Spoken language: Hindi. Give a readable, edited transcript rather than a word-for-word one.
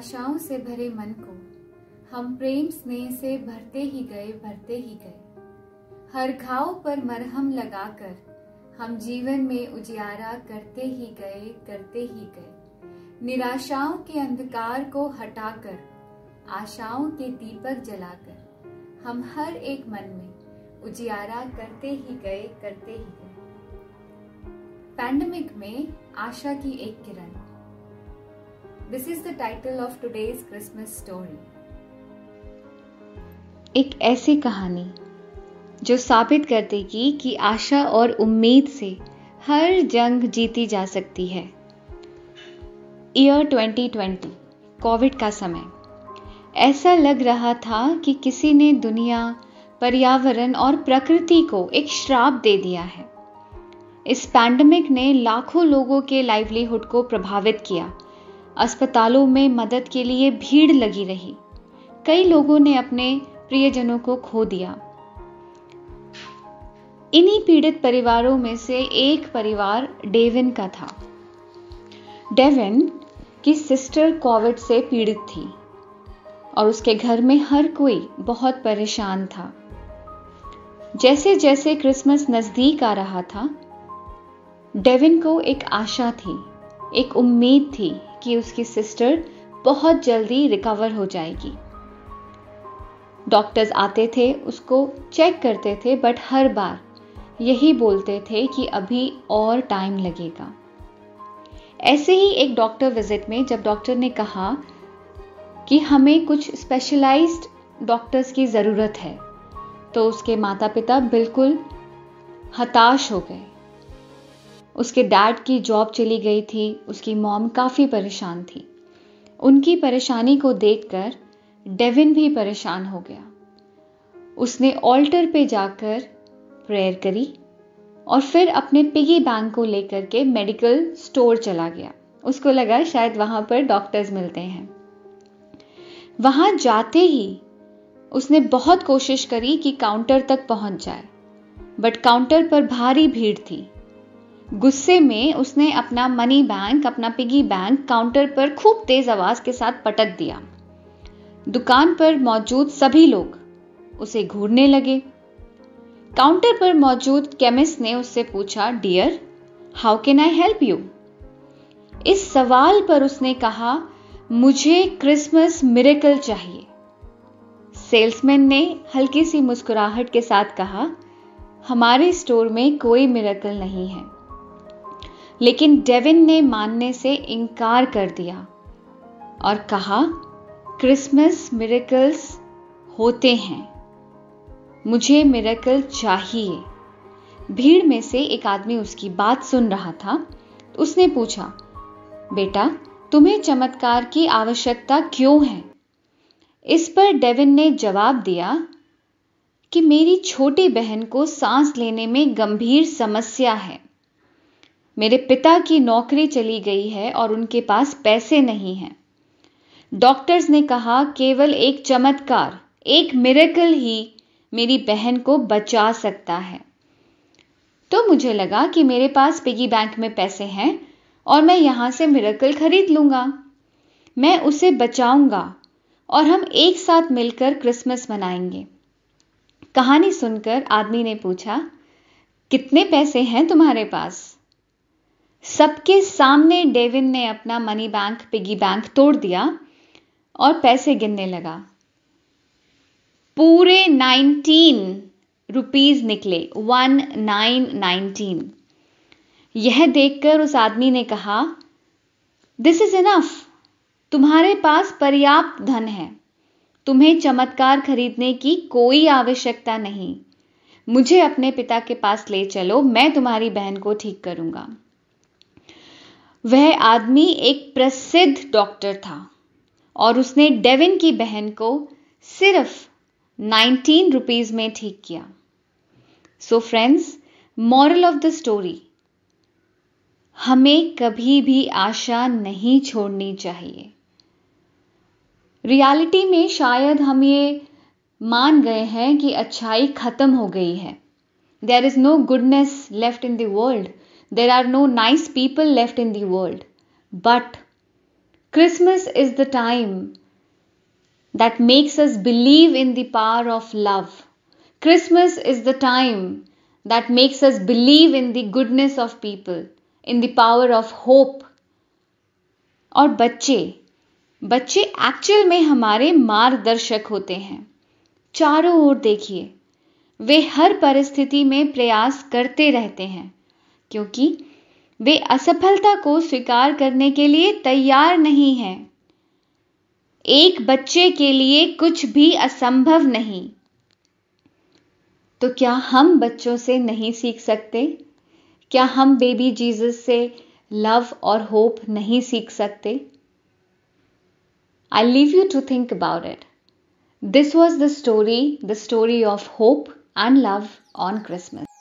आशाओं से भरे मन को हम प्रेम स्नेह से भरते ही गए। हर घाव पर मरहम लगाकर हम जीवन में उजियारा करते ही गए। निराशाओं के अंधकार को हटाकर आशाओं के दीपक जलाकर हम हर एक मन में उजियारा करते ही गए। पैंडेमिक में आशा की एक किरण। This is the title of today's Christmas story. एक ऐसी कहानी जो साबित कर देगी कि आशा और उम्मीद से हर जंग जीती जा सकती है। ईयर 2020, कोविड का समय। ऐसा लग रहा था कि किसी ने दुनिया, पर्यावरण और प्रकृति को एक श्राप दे दिया है। इस पैंडेमिक ने लाखों लोगों के लाइवलीहुड को प्रभावित किया। अस्पतालों में मदद के लिए भीड़ लगी रही। कई लोगों ने अपने प्रियजनों को खो दिया। इन्हीं पीड़ित परिवारों में से एक परिवार डेविन का था। डेविन की सिस्टर कोविड से पीड़ित थी और उसके घर में हर कोई बहुत परेशान था। जैसे जैसे क्रिसमस नजदीक आ रहा था, डेविन को एक आशा थी, एक उम्मीद थी कि उसकी सिस्टर बहुत जल्दी रिकवर हो जाएगी। डॉक्टर्स आते थे, उसको चेक करते थे, बट हर बार यही बोलते थे कि अभी और टाइम लगेगा। ऐसे ही एक डॉक्टर विजिट में जब डॉक्टर ने कहा कि हमें कुछ स्पेशलाइज्ड डॉक्टर्स की ज़रूरत है, तो उसके माता पिता बिल्कुल हताश हो गए। उसके डैड की जॉब चली गई थी, उसकी मॉम काफ़ी परेशान थी। उनकी परेशानी को देखकर डेविन भी परेशान हो गया। उसने ऑल्टर पे जाकर प्रेयर करी और फिर अपने पिगी बैंक को लेकर के मेडिकल स्टोर चला गया। उसको लगा शायद वहां पर डॉक्टर्स मिलते हैं। वहां जाते ही उसने बहुत कोशिश करी कि काउंटर तक पहुंच जाए, बट काउंटर पर भारी भीड़ थी। गुस्से में उसने अपना मनी बैंक, अपना पिगी बैंक काउंटर पर खूब तेज आवाज के साथ पटक दिया। दुकान पर मौजूद सभी लोग उसे घूरने लगे। काउंटर पर मौजूद केमिस्ट ने उससे पूछा, dear, how can I help you? इस सवाल पर उसने कहा, मुझे क्रिसमस मिरेकल चाहिए। सेल्समैन ने हल्की सी मुस्कुराहट के साथ कहा, हमारे स्टोर में कोई मिरेकल नहीं है। लेकिन डेविन ने मानने से इनकार कर दिया और कहा, क्रिसमस मिरेकल्स होते हैं, मुझे मिरेकल चाहिए। भीड़ में से एक आदमी उसकी बात सुन रहा था। उसने पूछा, बेटा, तुम्हें चमत्कार की आवश्यकता क्यों है? इस पर डेविन ने जवाब दिया कि मेरी छोटी बहन को सांस लेने में गंभीर समस्या है। मेरे पिता की नौकरी चली गई है और उनके पास पैसे नहीं हैं। डॉक्टर्स ने कहा केवल एक चमत्कार, एक मिरेकल ही मेरी बहन को बचा सकता है। तो मुझे लगा कि मेरे पास पिगी बैंक में पैसे हैं और मैं यहां से मिरेकल खरीद लूंगा। मैं उसे बचाऊंगा और हम एक साथ मिलकर क्रिसमस मनाएंगे। कहानी सुनकर आदमी ने पूछा, कितने पैसे हैं तुम्हारे पास? सबके सामने डेविन ने अपना मनी बैंक, पिगी बैंक तोड़ दिया और पैसे गिनने लगा। पूरे 19 रुपीज निकले, 1919। यह देखकर उस आदमी ने कहा, दिस इज इनफ, तुम्हारे पास पर्याप्त धन है, तुम्हें चमत्कार खरीदने की कोई आवश्यकता नहीं। मुझे अपने पिता के पास ले चलो, मैं तुम्हारी बहन को ठीक करूंगा। वह आदमी एक प्रसिद्ध डॉक्टर था और उसने डेविन की बहन को सिर्फ 19 रुपीज में ठीक किया। So friends, moral of the story, हमें कभी भी आशा नहीं छोड़नी चाहिए। रियलिटी में शायद हम ये मान गए हैं कि अच्छाई खत्म हो गई है। There is no goodness left in the world, there are no nice people left in the world, but Christmas is the time that makes us believe in the power of love. Christmas is the time that makes us believe in the goodness of people, in the power of hope. और बच्चे एक्चुअल में हमारे मार्गदर्शक होते हैं। चारों ओर देखिए, वे हर परिस्थिति में प्रयास करते रहते हैं क्योंकि वे असफलता को स्वीकार करने के लिए तैयार नहीं हैं। एक बच्चे के लिए कुछ भी असंभव नहीं। तो क्या हम बच्चों से नहीं सीख सकते? क्या हम बेबी जीसस से लव और होप नहीं सीख सकते? I'll leave you to think about it. This was the story of hope and love on Christmas.